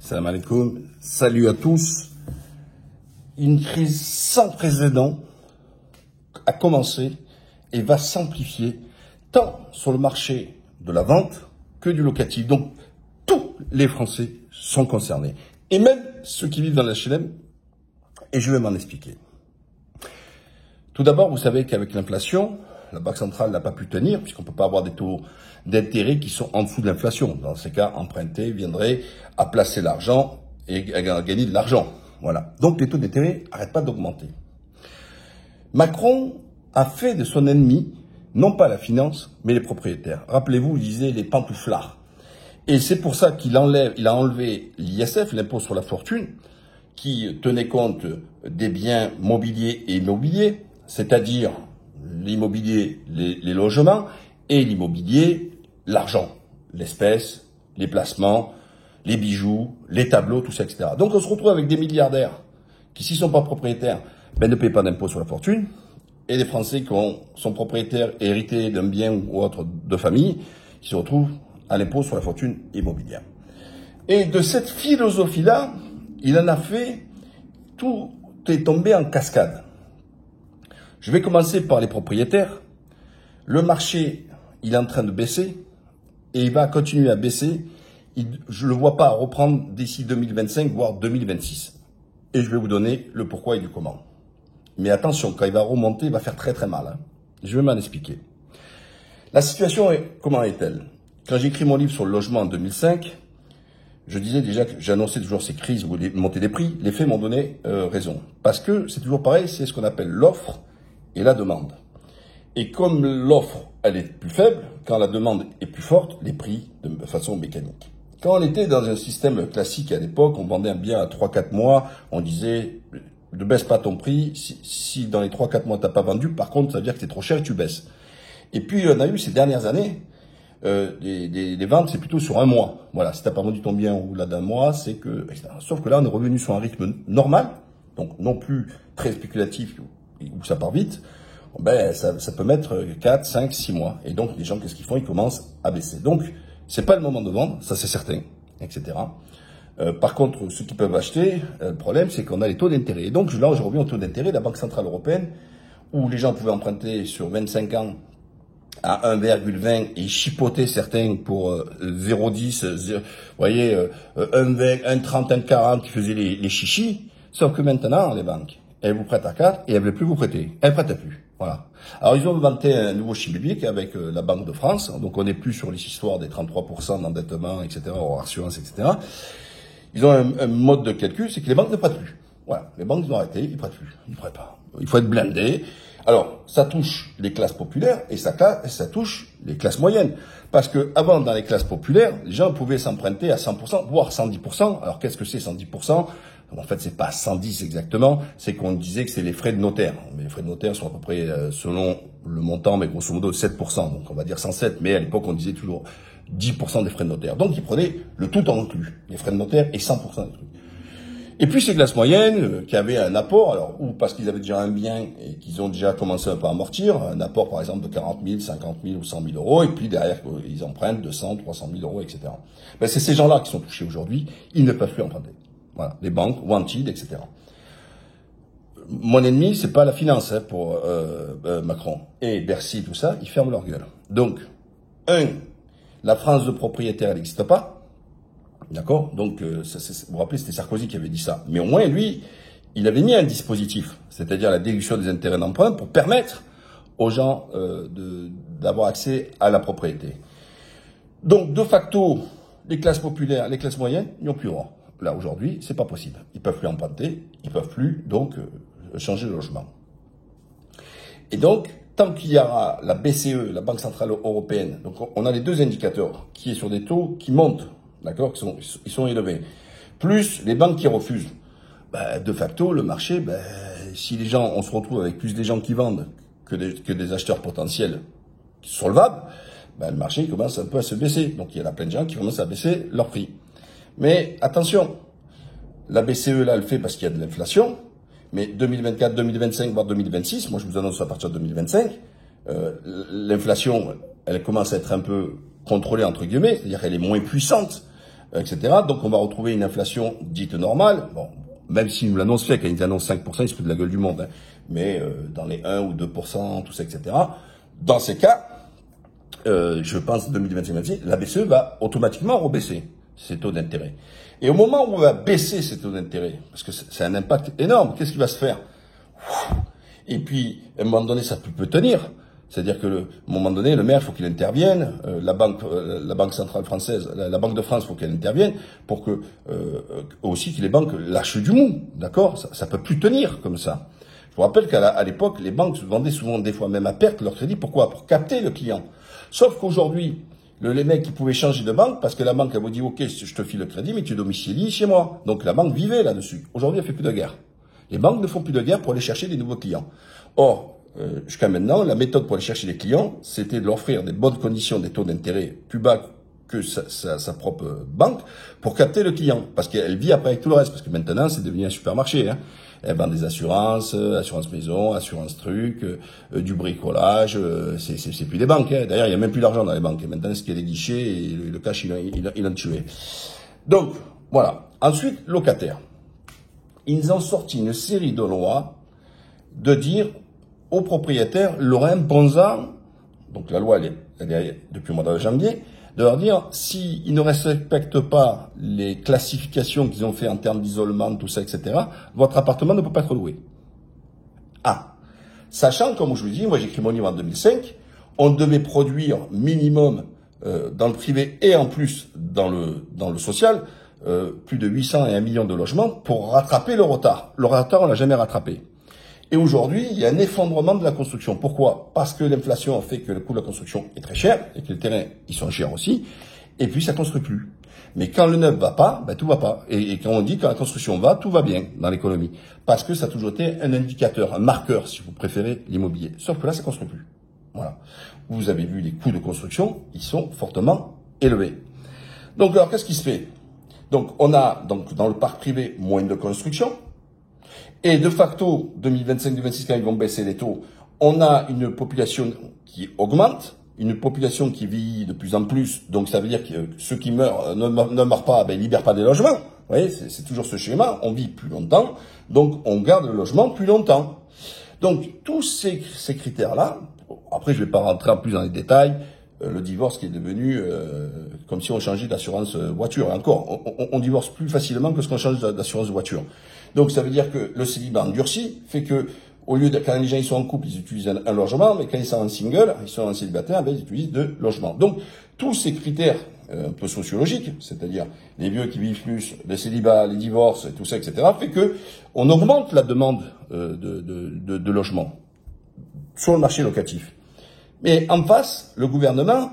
Salam alaikum, salut à tous. Une crise sans précédent a commencé et va s'amplifier tant sur le marché de la vente que du locatif. Donc, tous les Français sont concernés. Et même ceux qui vivent dans l'HLM, et je vais m'en expliquer. Tout d'abord, vous savez qu'avec l'inflation, la Banque centrale n'a pas pu tenir, puisqu'on ne peut pas avoir des taux d'intérêt qui sont en dessous de l'inflation. Dans ces cas, emprunter viendrait à placer l'argent et à gagner de l'argent. Voilà. Donc les taux d'intérêt n'arrêtent pas d'augmenter. Macron a fait de son ennemi, non pas la finance, mais les propriétaires. Rappelez-vous, il disait les pantouflards. Et c'est pour ça qu'il a enlevé l'ISF, l'impôt sur la fortune, qui tenait compte des biens mobiliers et immobiliers, c'est-à-dire l'immobilier, les logements, et l'immobilier, l'argent, l'espèce, les placements, les bijoux, les tableaux, tout ça, etc. Donc on se retrouve avec des milliardaires qui, s'ils ne sont pas propriétaires, ne payent pas d'impôt sur la fortune, et des Français qui sont propriétaires et hérités d'un bien ou autre de famille, qui se retrouvent à l'impôt sur la fortune immobilière. Et de cette philosophie-là, il en a fait, tout est tombé en cascade. Je vais commencer par les propriétaires. Le marché, il est en train de baisser et il va continuer à baisser. Je ne le vois pas reprendre d'ici 2025, voire 2026. Et je vais vous donner le pourquoi et du comment. Mais attention, quand il va remonter, il va faire très très mal. Hein. Je vais m'en expliquer. La situation, comment est-elle? Quand j'ai écrit mon livre sur le logement en 2005, je disais déjà que j'annonçais toujours ces crises ou les montées des prix. Les faits m'ont donné raison. Parce que c'est toujours pareil, c'est ce qu'on appelle l'offre et la demande. Et comme l'offre, elle est plus faible, quand la demande est plus forte, les prix de façon mécanique. Quand on était dans un système classique à l'époque, on vendait un bien à 3-4 mois, on disait ne baisse pas ton prix, si dans les 3-4 mois tu n'as pas vendu, par contre ça veut dire que c'est trop cher et tu baisses. Et puis on a eu ces dernières années, les ventes c'est plutôt sur un mois. Voilà, si tu n'as pas vendu ton bien au delà d'un mois, c'est que... Sauf que là on est revenu sur un rythme normal, donc non plus très spéculatif où ça part vite. Ça peut mettre 4, 5, 6 mois. Et donc, les gens, qu'est-ce qu'ils font? Ils commencent à baisser. Donc, c'est pas le moment de vendre, ça c'est certain, etc. Par contre, ceux qui peuvent acheter, le problème, c'est qu'on a les taux d'intérêt. Et donc, là, je reviens au taux d'intérêt de la Banque Centrale Européenne, où les gens pouvaient emprunter sur 25 ans à 1,20 et chipoter certains pour 0,10, vous voyez, 1,20, 1,30, 1,40 qui faisaient les chichis. Sauf que maintenant, les banques, elles vous prêtent à 4 et elles ne veulent plus vous prêter. Elles ne prêtent plus. Voilà. Alors, ils ont inventé un nouveau chibibique avec la Banque de France. Donc, on n'est plus sur les histoires des 33% d'endettement, etc., hors assurance, etc. Ils ont un mode de calcul, c'est que les banques ne prêtent plus. Voilà. Les banques, ils ont arrêté, ils ne prêtent plus. Ils ne prêtent pas. Il faut être blindé. Alors, ça touche les classes populaires et ça touche les classes moyennes. Parce que avant, dans les classes populaires, les gens pouvaient s'emprunter à 100%, voire 110%. Alors, qu'est-ce que c'est 110%? En fait, c'est pas 110 exactement, c'est qu'on disait que c'est les frais de notaire. Mais les frais de notaire sont à peu près, selon le montant, mais grosso modo 7%. Donc, on va dire 107. Mais à l'époque, on disait toujours 10% des frais de notaire. Donc, ils prenaient le tout inclus. Les frais de notaire et 100% des trucs. Et puis, ces classes moyennes, qui avaient un apport, alors, ou parce qu'ils avaient déjà un bien et qu'ils ont déjà commencé un peu à amortir, un apport, par exemple, de 40 000, 50 000 ou 100 000 euros, et puis derrière, ils empruntent 200, 300 000 euros, etc. Ben, c'est ces gens-là qui sont touchés aujourd'hui. Ils ne peuvent plus emprunter. Voilà, les banques, wanted, etc. Mon ennemi, c'est pas la finance pour Macron. Et Bercy, tout ça, ils ferment leur gueule. Donc, la France de propriétaire, elle n'existe pas. D'accord? Donc, vous vous rappelez, c'était Sarkozy qui avait dit ça. Mais au moins, lui, il avait mis un dispositif, c'est-à-dire la déduction des intérêts d'emprunt pour permettre aux gens d'avoir accès à la propriété. Donc, de facto, les classes populaires, les classes moyennes, ils n'ont plus le droit. Là, aujourd'hui, c'est pas possible. Ils peuvent plus emprunter, ils peuvent plus, donc, changer de logement. Et donc, tant qu'il y aura la BCE, la Banque Centrale Européenne, donc on a les deux indicateurs, qui est sur des taux qui montent, d'accord, ils sont élevés, plus les banques qui refusent. De facto, le marché, si les gens, on se retrouve avec plus des gens qui vendent que des acheteurs potentiels solvables, le marché commence un peu à se baisser. Donc, il y a plein de gens qui commencent à baisser leur prix. Mais attention, la BCE, là, elle fait parce qu'il y a de l'inflation, mais 2024, 2025, voire 2026, moi je vous annonce à partir de 2025, l'inflation, elle commence à être un peu contrôlée, entre guillemets, c'est-à-dire qu'elle est moins puissante, etc. Donc on va retrouver une inflation dite normale. Bon, même si nous l'annonce fait, quand ils annoncent 5%, ils se foutent de la gueule du monde. Hein. Mais dans les 1 ou 2%, tout ça, etc. Dans ces cas, je pense 2025, la BCE va automatiquement rebaisser ses taux d'intérêt. Et au moment où on va baisser ses taux d'intérêt, parce que c'est un impact énorme, qu'est-ce qui va se faire? Et puis, à un moment donné, ça peut tenir. C'est-à-dire que, à un moment donné, le maire, il faut qu'il intervienne, la banque centrale française, la Banque de France, il faut qu'elle intervienne pour que, aussi que les banques lâchent du mou. D'accord? Ça peut plus tenir comme ça. Je vous rappelle qu'à l'époque, les banques vendaient souvent, des fois même à perte, leur crédit. Pourquoi? Pour capter le client. Sauf qu'aujourd'hui, les mecs, ils pouvaient changer de banque parce que la banque, elle vous dit, OK, je te file le crédit, mais tu domicilies chez moi. Donc la banque vivait là-dessus. Aujourd'hui, elle fait plus de guerre. Les banques ne font plus de guerre pour aller chercher des nouveaux clients. Or, jusqu'à maintenant, la méthode pour aller chercher des clients, c'était de leur offrir des bonnes conditions, des taux d'intérêt plus bas que sa propre banque pour capter le client. Parce qu'elle vit après avec tout le reste. Parce que maintenant, c'est devenu un supermarché. Hein. Elle vend des assurances, assurance maison, assurance truc, du bricolage. C'est plus des banques. Hein. D'ailleurs, il n'y a même plus d'argent dans les banques. Et maintenant, ce qu'il y a des guichets et le cash, il a tué. Donc, voilà. Ensuite, locataires. Ils ont sorti une série de lois de dire aux propriétaires, Laurent Bonza, donc la loi elle est depuis le mois de janvier, de leur dire, s'ils ne respectent pas les classifications qu'ils ont fait en termes d'isolement, tout ça, etc., votre appartement ne peut pas être loué. Ah, sachant, comme je vous dis, moi j'ai écrit mon livre en 2005, on devait produire minimum dans le privé et en plus dans le social, plus de 800 et 1 million de logements pour rattraper le retard. Le retard, on l'a jamais rattrapé. Et aujourd'hui, il y a un effondrement de la construction. Pourquoi? Parce que l'inflation a fait que le coût de la construction est très cher et que les terrains, ils sont chers aussi. Et puis, ça construit plus. Mais quand le neuf va pas, ben, tout va pas. Et quand on dit que la construction va, tout va bien dans l'économie. Parce que ça a toujours été un indicateur, un marqueur, si vous préférez, l'immobilier. Sauf que là, ça construit plus. Voilà. Vous avez vu les coûts de construction, ils sont fortement élevés. Donc, alors, qu'est-ce qui se fait? Donc, on a, dans le parc privé, moins de construction. Et de facto, 2025-2026, quand ils vont baisser les taux, on a une population qui augmente, une population qui vieillit de plus en plus. Donc, ça veut dire que ceux qui meurent ne meurent pas, ben, ils libèrent pas des logements. Vous voyez, c'est toujours ce schéma. On vit plus longtemps, donc on garde le logement plus longtemps. Donc, tous ces critères-là, après, je vais pas rentrer en plus dans les détails, le divorce qui est devenu comme si on changeait d'assurance voiture. Et encore, on divorce plus facilement que ce qu'on change d'assurance voiture. Donc ça veut dire que le célibat endurci fait que, au lieu de, quand les gens ils sont en couple, ils utilisent un logement, mais quand ils sont en single, ils sont en célibataire, ben, ils utilisent deux logements. Donc tous ces critères un peu sociologiques, c'est-à-dire les vieux qui vivent plus, le célibat, les divorces, tout ça, etc., fait que on augmente la demande de logements sur le marché locatif. Mais en face, le gouvernement,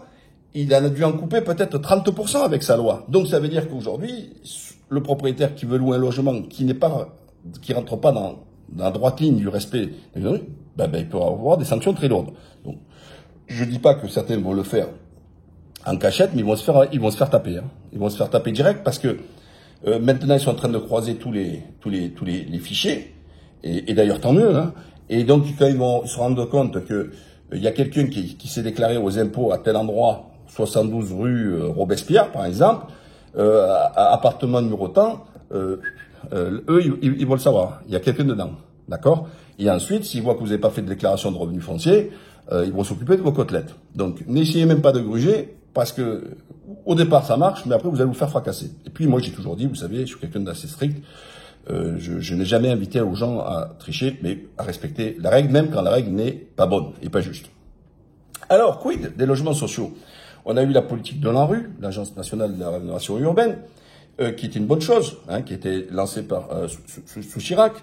il a dû en couper peut-être 30% avec sa loi. Donc ça veut dire qu'aujourd'hui, le propriétaire qui veut louer un logement qui rentre pas dans la droite ligne du respect, ben, il peut avoir des sanctions très lourdes. Donc, je dis pas que certains vont le faire en cachette, mais ils vont se faire taper. Hein. Ils vont se faire taper direct parce que maintenant ils sont en train de croiser tous les fichiers. Et d'ailleurs tant mieux. Hein. Et donc quand ils vont se rendre compte que il y a quelqu'un qui s'est déclaré aux impôts à tel endroit, 72 rue Robespierre par exemple, appartement numéro tant, eux ils vont le savoir. Il y a quelqu'un dedans, d'accord? Et ensuite, s'ils voient que vous n'avez pas fait de déclaration de revenus fonciers, ils vont s'occuper de vos côtelettes. Donc n'essayez même pas de gruger, parce que au départ ça marche, mais après vous allez vous faire fracasser. Et puis moi j'ai toujours dit, vous savez, je suis quelqu'un d'assez strict. Je n'ai jamais invité aux gens à tricher, mais à respecter la règle, même quand la règle n'est pas bonne et pas juste. Alors, quid des logements sociaux? On a eu la politique de l'ANRU, l'Agence nationale de la rénovation urbaine, qui était une bonne chose, hein, qui était lancée par sous Chirac.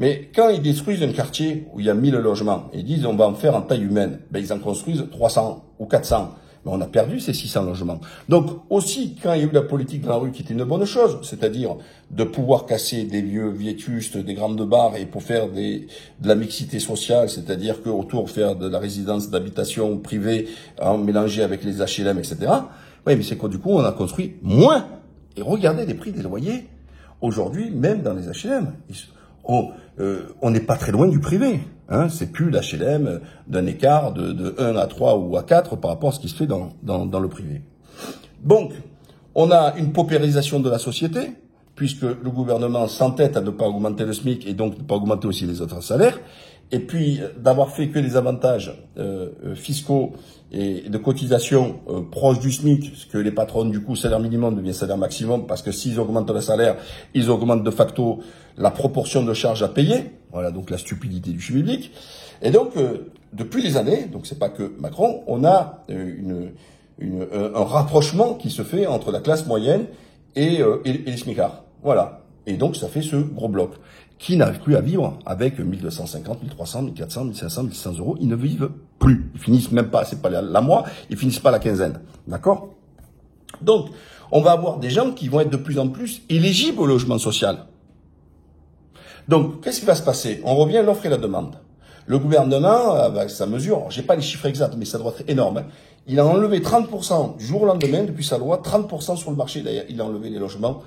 Mais quand ils détruisent un quartier où il y a 1000 logements, et ils disent on va en faire en taille humaine, ben ils en construisent 300 ou 400. Mais on a perdu ces 600 logements. Donc aussi, quand il y a eu la politique de la rue qui était une bonne chose, c'est-à-dire de pouvoir casser des lieux vétustes, des grandes barres, et pour faire de la mixité sociale, c'est-à-dire qu'autour faire de la résidence d'habitation privée, hein, mélangée avec les HLM, etc. Oui, mais c'est quoi du coup, on a construit moins. Et regardez les prix des loyers. Aujourd'hui, même dans les HLM, on n'est pas très loin du privé. Hein, c'est plus l'HLM d'un écart de 1 à 3 ou à 4 par rapport à ce qui se fait dans le privé. Donc, On a une paupérisation de la société, puisque le gouvernement s'entête à ne pas augmenter le SMIC et donc ne pas augmenter aussi les autres salaires. Et puis, d'avoir fait que les avantages fiscaux et de cotisation proches du SMIC, ce que les patrons, du coup, salaire minimum devient salaire maximum, parce que s'ils augmentent le salaire, ils augmentent de facto la proportion de charges à payer. Voilà, donc la stupidité du schmilblick. Et donc, depuis les années, donc c'est pas que Macron, on a un rapprochement qui se fait entre la classe moyenne et les smicards. Voilà. Et donc, ça fait ce gros bloc qui n'arrive plus à vivre avec 1250, 1300, 1400, 1500, 1600 euros. Ils ne vivent plus. Ils finissent même pas, c'est pas la mois, ils finissent pas la quinzaine. D'accord? Donc, on va avoir des gens qui vont être de plus en plus éligibles au logement social. Donc, qu'est-ce qui va se passer? On revient à l'offre et la demande. Le gouvernement, avec sa mesure, j'ai pas les chiffres exacts, mais ça doit être énorme, hein. Il a enlevé 30% du jour au lendemain, depuis sa loi, 30% sur le marché. D'ailleurs, il a enlevé les logements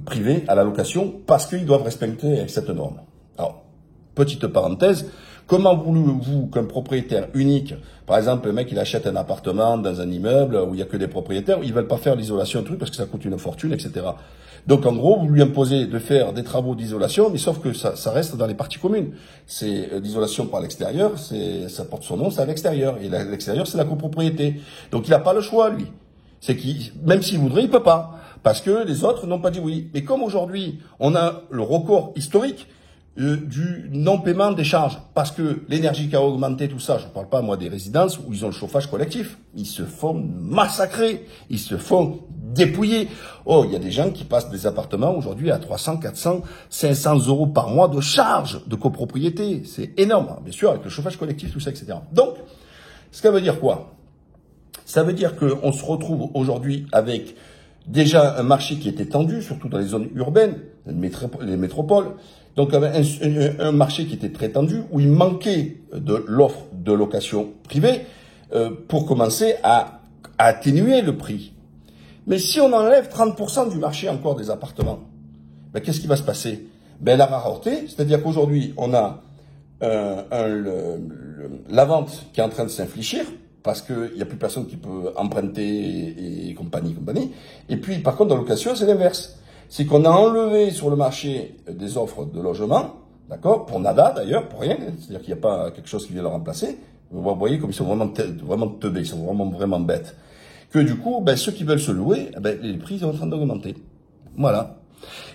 privés à la location parce qu'ils doivent respecter cette norme. Alors, petite parenthèse, comment voulez-vous qu'un propriétaire unique, par exemple, le mec, il achète un appartement dans un immeuble où il n'y a que des propriétaires, ils veulent pas faire l'isolation, un truc, parce que ça coûte une fortune, etc. Donc, en gros, vous lui imposez de faire des travaux d'isolation, mais sauf que ça reste dans les parties communes. C'est l'isolation par l'extérieur, ça porte son nom, c'est à l'extérieur. Et l'extérieur, c'est la copropriété. Donc, il n'a pas le choix, lui. C'est qu'il, même s'il voudrait, il peut pas. Parce que les autres n'ont pas dit oui. Mais comme aujourd'hui, on a le record historique du non-paiement des charges, parce que l'énergie qui a augmenté, tout ça, je ne parle pas moi des résidences où ils ont le chauffage collectif, ils se font massacrer, ils se font dépouiller. Oh, il y a des gens qui passent des appartements aujourd'hui à 300, 400, 500 euros par mois de charges de copropriété, c'est énorme, bien sûr, avec le chauffage collectif, tout ça, etc. Donc, ça veut dire quoi? Ça veut dire qu'on se retrouve aujourd'hui avec déjà un marché qui était tendu, surtout dans les zones urbaines, les métropoles. Donc un marché qui était très tendu, où il manquait de l'offre de location privée pour commencer à atténuer le prix. Mais si on enlève 30% du marché encore des appartements, ben, qu'est-ce qui va se passer? Ben, la rareté, c'est-à-dire qu'aujourd'hui, on a la vente qui est en train de s'infléchir, parce qu'il n'y a plus personne qui peut emprunter et compagnie. Et puis, par contre, dans la location, c'est l'inverse. C'est qu'on a enlevé sur le marché des offres de logement, d'accord, pour nada d'ailleurs, pour rien, c'est-à-dire qu'il n'y a pas quelque chose qui vient le remplacer. Vous voyez comme ils sont vraiment teubés, ils sont vraiment bêtes. Que du coup, ben, ceux qui veulent se louer, ben, les prix sont en train d'augmenter. Voilà.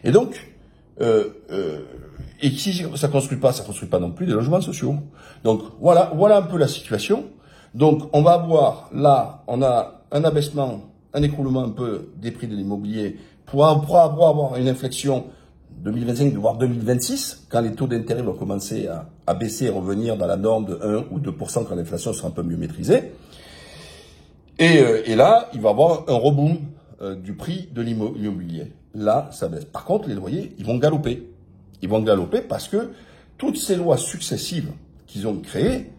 Et donc, et si ça construit pas non plus des logements sociaux. Donc, voilà un peu la situation. Donc, on va avoir, là, on a un abaissement, un écroulement un peu des prix de l'immobilier pour avoir une inflexion 2025, voire 2026, quand les taux d'intérêt vont commencer à baisser et revenir dans la norme de 1 ou 2% quand l'inflation sera un peu mieux maîtrisée. Et là, il va y avoir un reboom du prix de l'immobilier. Là, ça baisse. Par contre, les loyers, ils vont galoper. Ils vont galoper parce que toutes ces lois successives qu'ils ont créées,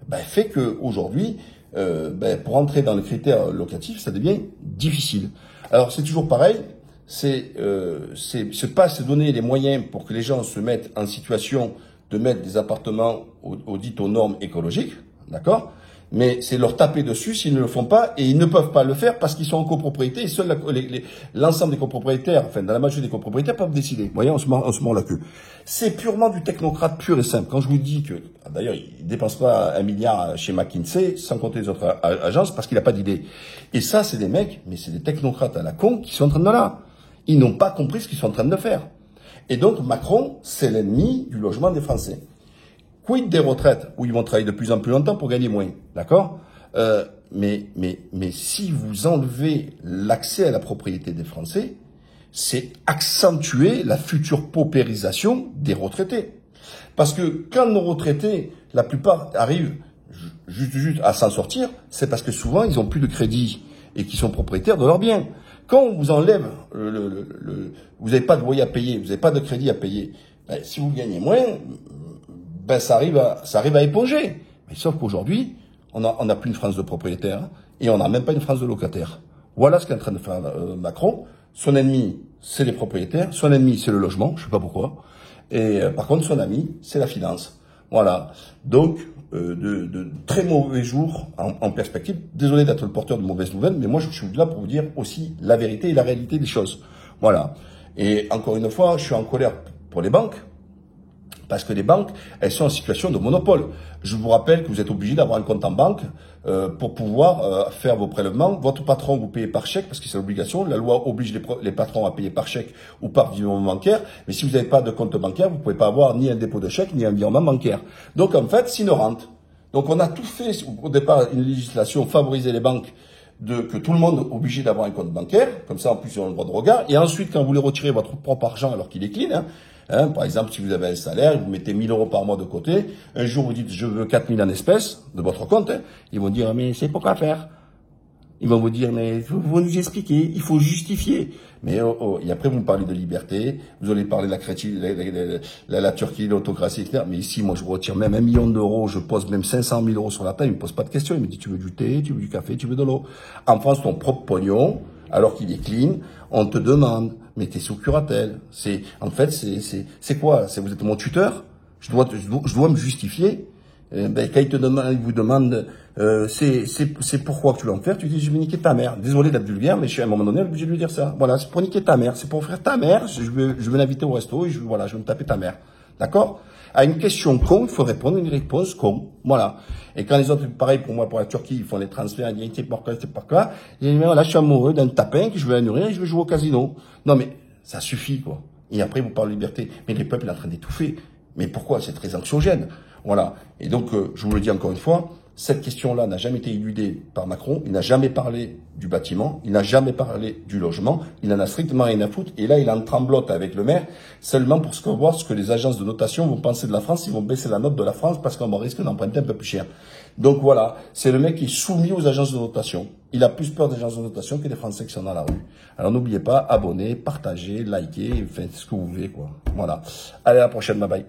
ben, fait que aujourd'hui, ben, pour entrer dans les critères locatifs, ça devient difficile. Alors c'est toujours pareil, c'est pas se donner les moyens pour que les gens se mettent en situation de mettre des appartements aux normes écologiques, d'accord? Mais c'est leur taper dessus s'ils ne le font pas, et ils ne peuvent pas le faire parce qu'ils sont en copropriété, et seul l'ensemble des copropriétaires, enfin dans la majorité des copropriétaires, peuvent décider. Vous voyez, on se mord la queue. C'est purement du technocrate pur et simple. Quand je vous dis que, d'ailleurs, il ne dépense pas 1 milliard chez McKinsey, sans compter les autres agences, parce qu'il n'a pas d'idée. Et ça, c'est des mecs, mais c'est des technocrates à la con qui sont en train de là. Ils n'ont pas compris ce qu'ils sont en train de faire. Et donc, Macron, c'est l'ennemi du logement des Français. Quid des retraites, où ils vont travailler de plus en plus longtemps pour gagner moins, d'accord? Mais si vous enlevez l'accès à la propriété des Français, c'est accentuer la future paupérisation des retraités. Parce que quand nos retraités, la plupart arrivent juste à s'en sortir, c'est parce que souvent ils ont plus de crédit et qu'ils sont propriétaires de leurs biens. Quand on vous enlève vous n'avez pas de loyer à payer, vous n'avez pas de crédit à payer, ben, si vous gagnez moins, ben, ça arrive à éponger. Mais sauf qu'aujourd'hui, on n'a plus une France de propriétaires et on n'a même pas une France de locataires. Voilà ce qu'est en train de faire Macron. Son ennemi, c'est les propriétaires. Son ennemi, c'est le logement. Je sais pas pourquoi. Et par contre, son ami, c'est la finance. Voilà. Donc, de très mauvais jours en perspective. Désolé d'être le porteur de mauvaises nouvelles, mais moi je suis là pour vous dire aussi la vérité et la réalité des choses. Voilà. Et encore une fois, je suis en colère pour les banques, parce que les banques, elles sont en situation de monopole. Je vous rappelle que vous êtes obligé d'avoir un compte en banque pour pouvoir faire vos prélèvements. Votre patron, vous payez par chèque, parce que c'est l'obligation. La loi oblige les patrons à payer par chèque ou par virement bancaire. Mais si vous n'avez pas de compte bancaire, vous ne pouvez pas avoir ni un dépôt de chèque, ni un virement bancaire. Donc en fait, c'est une rente. Donc on a tout fait, au départ, une législation favoriser les banques, que tout le monde est obligé d'avoir un compte bancaire, comme ça en plus ils ont le droit de regard, et ensuite quand vous voulez retirer votre propre argent alors qu'il est clean, par exemple si vous avez un salaire, vous mettez 1000 € par mois de côté, un jour vous dites je veux 4000 en espèces de votre compte, ils vont dire mais c'est pourquoi faire. Ils vont vous dire, mais vous nous expliquer, il faut justifier. Mais et après vous me parlez de liberté, vous allez parler de la chrétie, la Turquie, l'autocratie, etc. Mais ici, moi, je retire même 1 million d'euros, je pose même 500 000 € sur la table, il me pose pas de questions. Il me dit, tu veux du thé, tu veux du café, tu veux de l'eau. En France, ton propre pognon, alors qu'il est clean, on te demande, mais t'es sous curatelle. En fait, c'est quoi? Vous êtes mon tuteur? Je dois me justifier. Quand il vous demande, c'est pourquoi que tu veux en faire, tu dis, je vais niquer ta mère. Désolé d'être vulgaire, mais je suis à un moment donné obligé de lui dire ça. Voilà, c'est pour niquer ta mère, c'est pour faire ta mère, je veux l'inviter au resto et je vais me taper ta mère. D'accord? À une question con, il faut répondre une réponse con. Voilà. Et quand les autres, pareil pour moi, pour la Turquie, ils font les transferts, ils disent, c'est pourquoi, ils disent, voilà, je suis amoureux d'un tapin que je veux la nourrir et je veux jouer au casino. Non, mais ça suffit, quoi. Et après, vous parlez de liberté. Mais les peuples sont en train d'étouffer. Mais pourquoi? C'est très anxiogène. Voilà. Et donc, je vous le dis encore une fois, cette question-là n'a jamais été éludée par Macron. Il n'a jamais parlé du bâtiment. Il n'a jamais parlé du logement. Il en a strictement rien à foutre. Et là, il est en tremblote avec le maire, seulement pour voir ce que les agences de notation vont penser de la France. Ils vont baisser la note de la France parce qu'on risque d'emprunter un peu plus cher. Donc voilà, c'est le mec qui est soumis aux agences de notation. Il a plus peur des agences de notation que des Français qui sont dans la rue. Alors n'oubliez pas, abonnez, partagez, likez, faites ce que vous voulez, quoi. Voilà. Allez, à la prochaine, bye bye.